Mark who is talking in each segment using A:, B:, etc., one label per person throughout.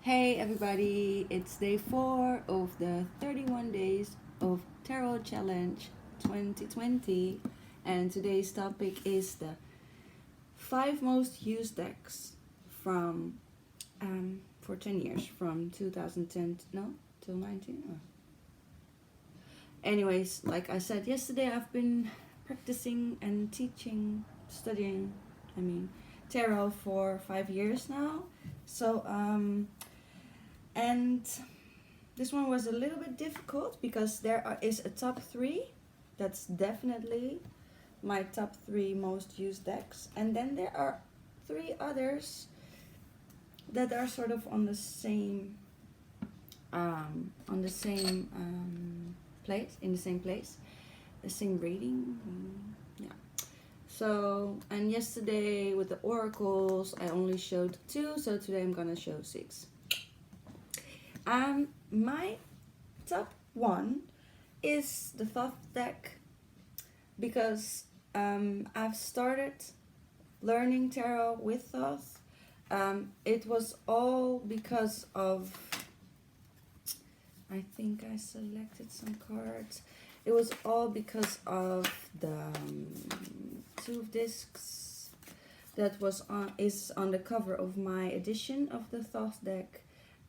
A: Hey everybody, it's day 4 of the 31 days of Tarot Challenge 2020, and today's topic is the 5 most used decks from for 10 years, from 2010 till 19. Anyways, like I said yesterday, I've been practicing and teaching, studying, tarot for 5 years now. So and this one was a little bit difficult because there is a top 3. That's definitely my top 3 most used decks, and then there are 3 others that are sort of on the same place, in the same place, the same reading. Yeah. So, and yesterday with the oracles I only showed 2, so today I'm gonna show 6. My top 1 is the Thoth deck because I've started learning tarot with Thoth. It was all because of, I think I selected some cards. It was all because of the 2 discs that is on the cover of my edition of the Thoth deck.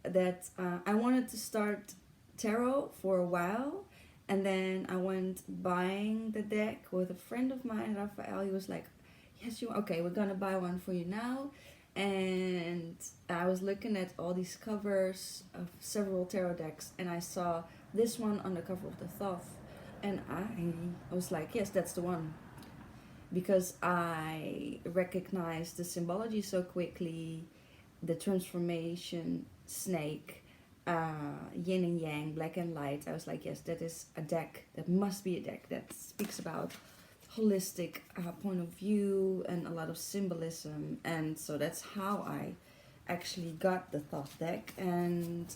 A: That I wanted to start tarot for a while, and then I went buying the deck with a friend of mine, Raphael. He was like, yes, okay, we're gonna buy one for you now. And I was looking at all these covers of several tarot decks, and I saw this one on the cover of the Thoth, and I was like, yes, that's the one, because I recognized the symbology so quickly, the transformation, snake, yin and yang, black and light. I was like, yes, that is a deck. That must be a deck that speaks about holistic point of view and a lot of symbolism. And so that's how I actually got the Thoth deck. And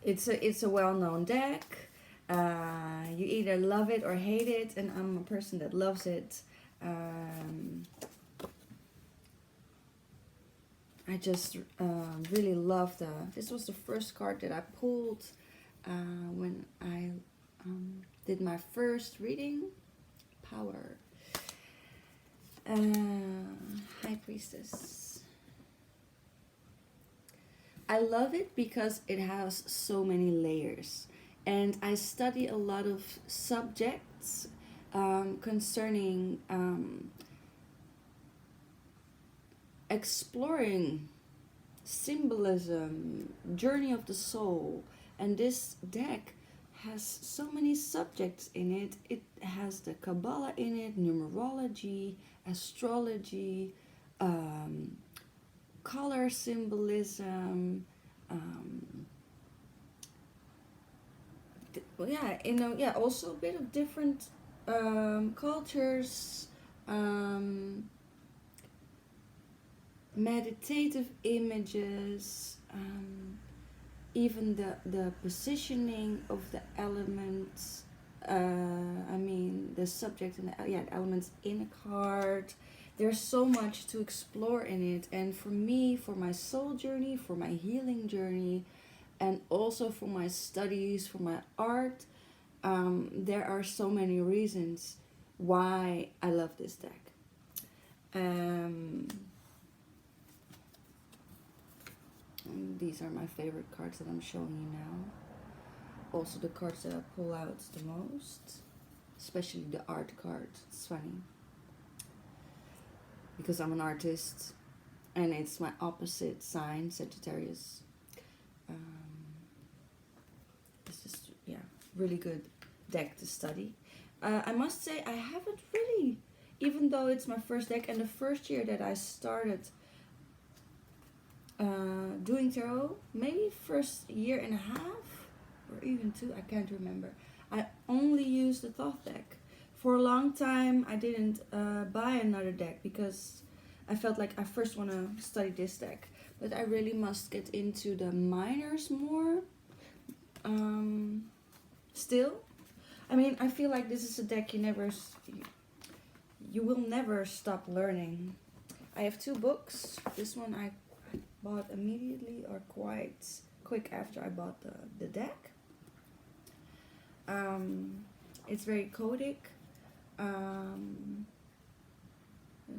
A: it's a well-known deck. You either love it or hate it, and I'm a person that loves it. I just really love this was the first card that I pulled when I did my first reading. Power. High Priestess. I love it because it has so many layers, and I study a lot of subjects concerning exploring symbolism, journey of the soul, and this deck has so many subjects in it. It has the Kabbalah in it, numerology, astrology, color symbolism, also a bit of different cultures, meditative images, even the positioning of the elements, the subject and the elements in a card. There's so much to explore in it, and for me, for my soul journey, for my healing journey, and also for my studies, for my art, there are so many reasons why I love this deck. These are my favorite cards that I'm showing you now. Also the cards that I pull out the most, especially the art card. It's funny because I'm an artist and it's my opposite sign, Sagittarius. This is really good deck to study. I must say I haven't really, even though it's my first deck and the first year that I started doing tarot, maybe first year and a half or even 2, I can't remember, I only used the Thoth deck. For a long time I didn't buy another deck because I felt like I first want to study this deck, but I really must get into the minors more. Still, I feel like this is a deck you will never stop learning. I have 2 books. This one I bought immediately or quite quick after I bought the deck. It's very codic.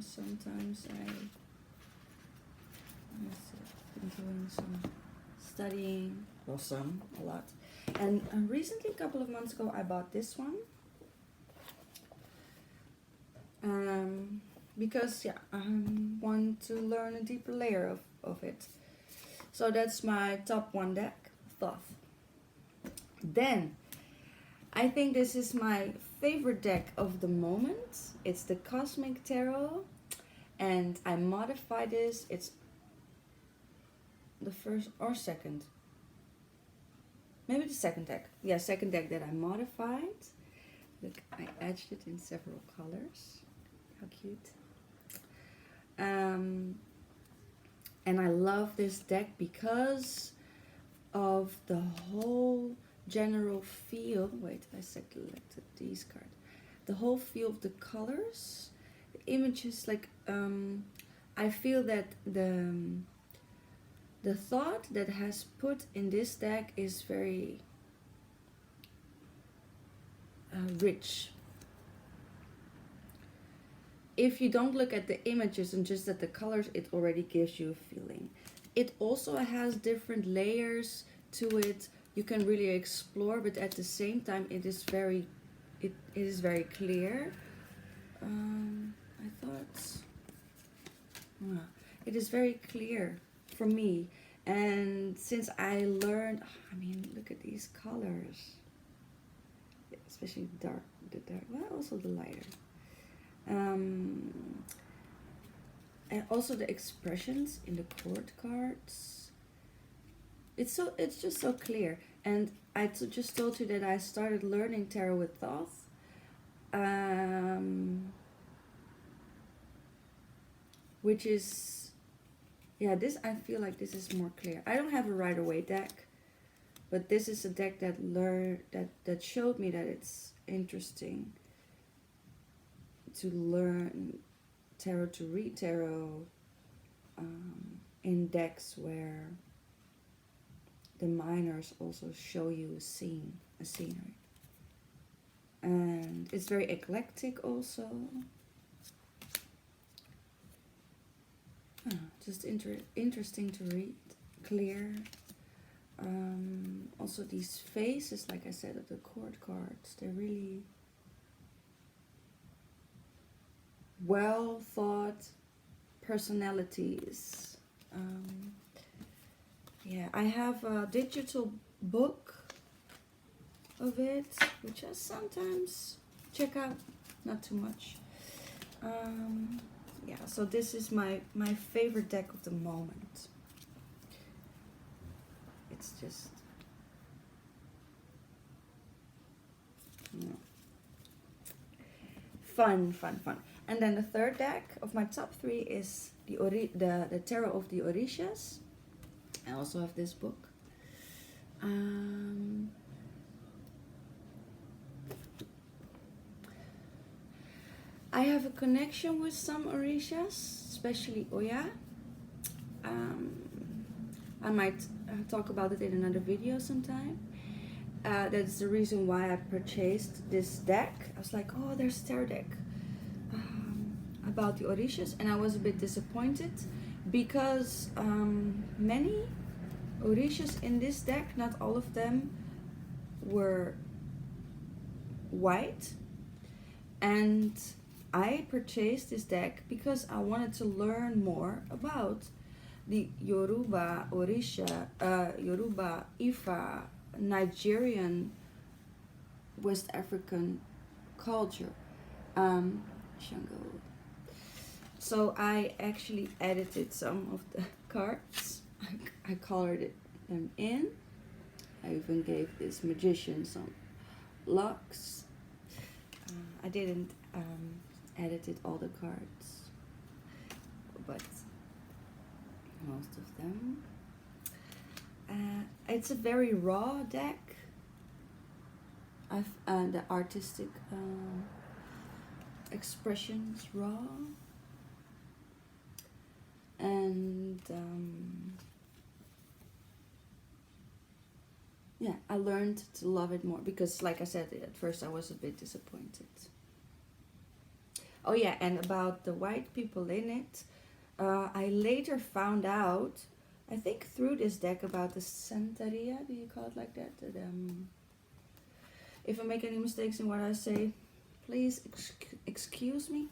A: Sometimes I've been doing some studying, well, a lot. And recently, a couple of months ago, I bought this one. Because I want to learn a deeper layer of it. So that's my top one deck, Thoth. Then, I think this is my favorite deck of the moment. It's the Cosmic Tarot, and I modified this. It's the first or second, maybe the second deck. Yeah, second deck that I modified. Look, I edged it in several colors. How cute. And I love this deck because of the whole general feel. Wait, I selected these cards. The whole feel of the colors, the images, like I feel that the thought that has put in this deck is very rich. If you don't look at the images and just at the colors, it already gives you a feeling. It also has different layers to it. You can really explore, but at the same time, it is very clear. I thought, it is very clear for me. And since I learned, look at these colors, especially the dark, well, also the lighter. And also the expressions in the court cards. It's just so clear. And I just told you that I started learning tarot with Thoth. Which is, this, I feel like this is more clear. I don't have a Rider-Waite deck, but this is a deck that showed me that it's interesting to learn tarot, to read tarot in decks where the minors also show you a scenery. And it's very eclectic also. Just interesting to read, clear. Also these faces, like I said, of the court cards, they're really well thought personalities. I have a digital book of it, which I sometimes check out, not too much. So this is my favorite deck of the moment. It's just fun. And then the third deck of my top three is the Tarot of the Orishas. I also have this book. I have a connection with some Orishas, especially Oya. I might talk about it in another video sometime. That's the reason why I purchased this deck. I was like, oh, there's a tarot deck about the Orishas, and I was a bit disappointed because many Orishas in this deck, not all of them were white, and I purchased this deck because I wanted to learn more about the Yoruba, Orisha, Yoruba, Ifa, Nigerian, West African culture. Shango. So I actually edited some of the cards. I colored them in. I even gave this magician some locks. I didn't edited all the cards, but most of them. It's a very raw deck. The artistic expressions raw. And yeah, I learned to love it more because, like I said, at first I was a bit disappointed. Oh yeah, and about the white people in it, I later found out, I think through this deck, about the Santeria. Do you call it like that? If I make any mistakes in what I say, please excuse me.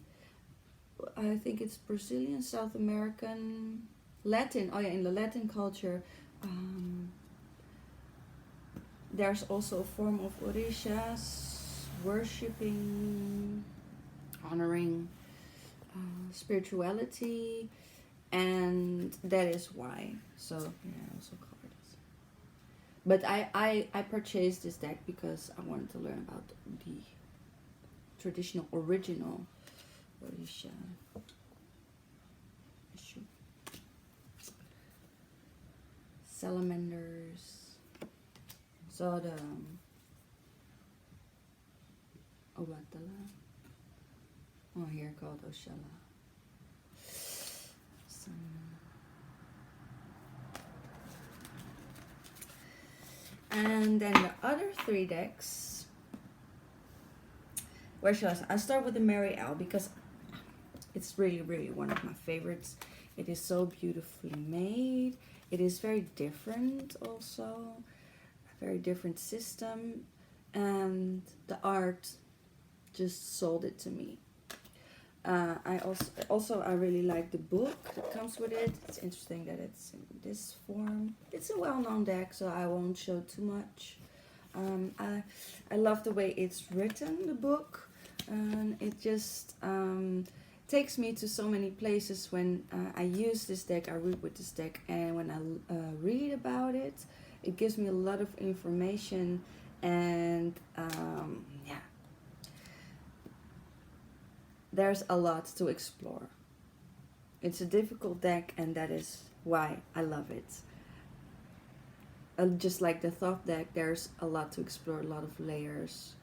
A: I think it's Brazilian, South American, Latin. Oh yeah, in the Latin culture, there's also a form of Orishas, worshipping, honoring spirituality, and that is why. So yeah, I also covered this. But I purchased this deck because I wanted to learn about the traditional, original Orisha issue. Salamanders. So the Obatala. Oh, here called Oshala. And then the other 3 decks. Where shall I start? I'll start with the Mariella because it's really, really one of my favorites. It is so beautifully made. It is very different also. A very different system. And the art just sold it to me. I really like the book that comes with it. It's interesting that it's in this form. It's a well-known deck, so I won't show too much. I love the way it's written, the book, and it just takes me to so many places when I use this deck. I read with this deck, and when I read about it, it gives me a lot of information, and yeah. There's a lot to explore. It's a difficult deck, and that is why I love it. Just like the Thoth deck, there's a lot to explore, a lot of layers,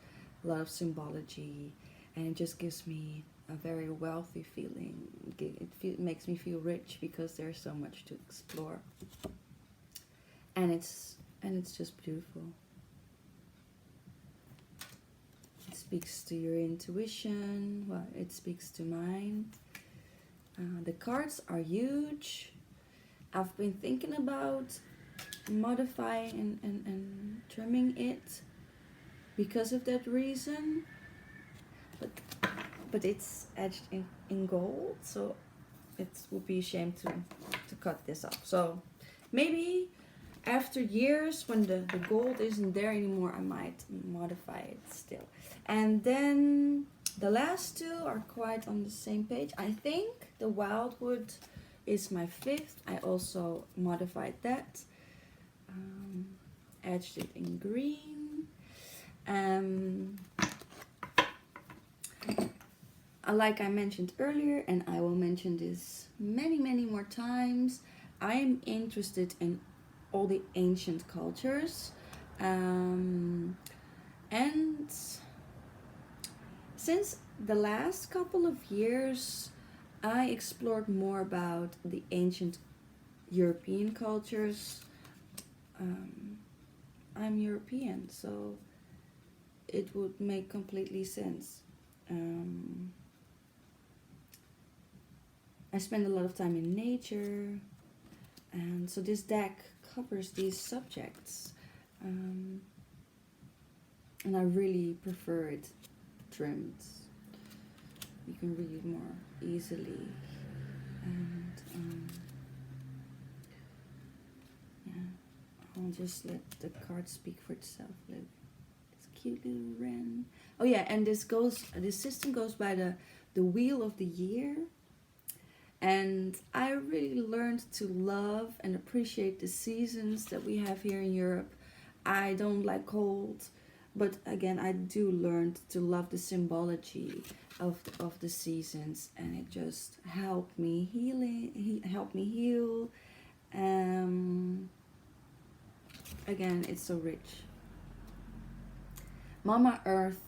A: a lot of symbology, and it just gives me a very wealthy feeling. It makes me feel rich because there's so much to explore, and it's just beautiful. Speaks to your intuition. Well, it speaks to mine. The cards are huge. I've been thinking about modifying and trimming it because of that reason. But it's edged in gold, so it would be a shame to cut this off. So maybe after years, when the gold isn't there anymore, I might modify it still. And then the last 2 are quite on the same page. I think the WildWood is my 5th. I also modified that. Edged it in green. Like I mentioned earlier, and I will mention this many, many more times, I'm interested in all the ancient cultures, and since the last couple of years I explored more about the ancient European cultures. I'm European, so it would make completely sense. I spend a lot of time in nature, and so this deck covers these subjects, and I really prefer it trimmed. You can read it more easily, and yeah, I'll just let the card speak for itself. It's a cute little wren. Oh yeah, and this system goes by the wheel of the year. And I really learned to love and appreciate the seasons that we have here in Europe. I don't like cold, but again, I do learn to love the symbology of the seasons, and it just helped me heal. Again, it's so rich. Mama Earth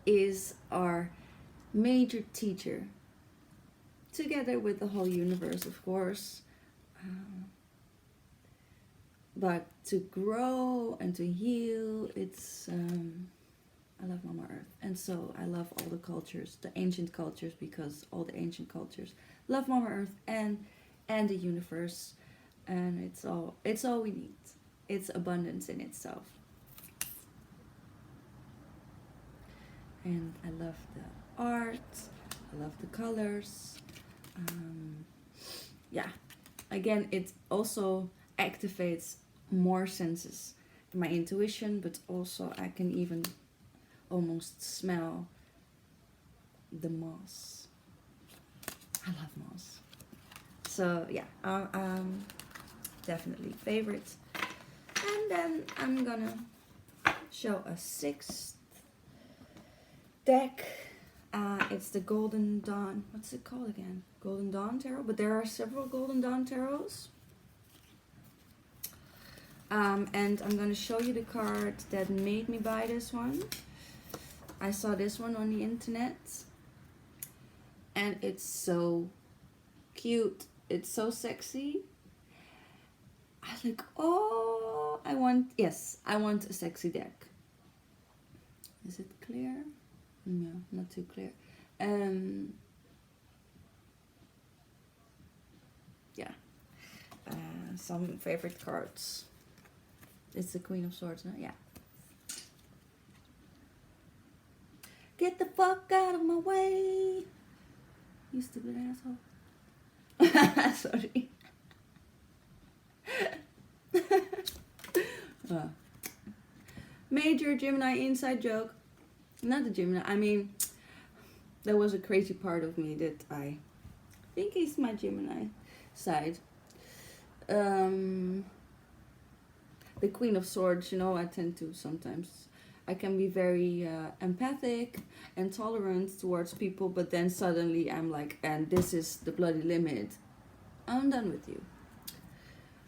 A: is our major teacher. together with the whole universe, of course. But to grow and to heal, it's I love Mama Earth, and so I love all the cultures, the ancient cultures, because all the ancient cultures love Mama Earth and the universe, and it's all we need. It's abundance in itself. And I love the art, I love the colors. Yeah, again, it also activates more senses, my intuition, but also I can even almost smell the moss. I love moss. So yeah, definitely favorite. And then I'm gonna show a sixth deck. It's the Golden Dawn. What's it called again? Golden Dawn Tarot. But there are several Golden Dawn Tarots. And I'm gonna show you the card that made me buy this one. I saw this one on the internet, and it's so cute. It's so sexy. I was like, oh, I want a sexy deck. Is it clear? No, not too clear. Yeah. Some favorite cards. It's the Queen of Swords, no? Yeah. Get the fuck out of my way, you stupid asshole. Sorry. Major Gemini inside joke. Not the Gemini, I mean, there was a crazy part of me that I think is my Gemini side. The Queen of Swords, you know, I tend to sometimes, I can be very empathic and tolerant towards people, but then suddenly I'm like, and this is the bloody limit. I'm done with you.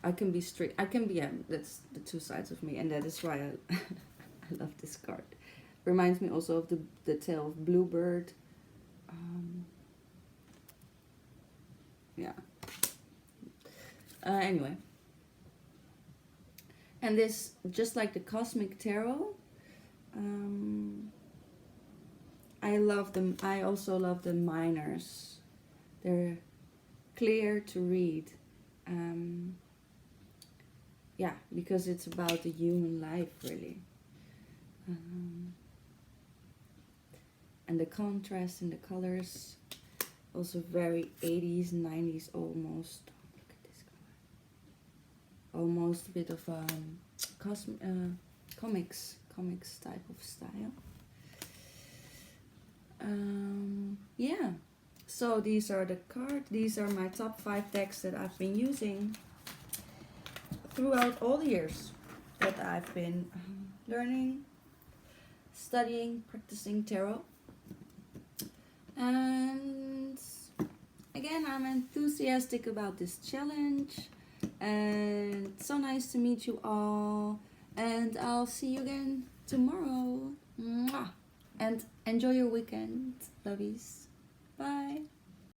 A: I can be strict. I can be, yeah, that's the two sides of me, and that is why I love this card. Reminds me also of the tale of Bluebird. Yeah. Anyway. And this, just like the Cosmic Tarot, I love them. I also love the minors. They're clear to read. Yeah, because it's about the human life, really. And the contrast in the colors, also very 80s, 90s almost. Look at this color. Almost a bit of comics type of style. Yeah, so these are the cards. These are my top 5 decks that I've been using throughout all the years that I've been learning, studying, practicing tarot. And again, I'm enthusiastic about this challenge, and so nice to meet you all, and I'll see you again tomorrow. Mwah. And enjoy your weekend, lovies. Bye.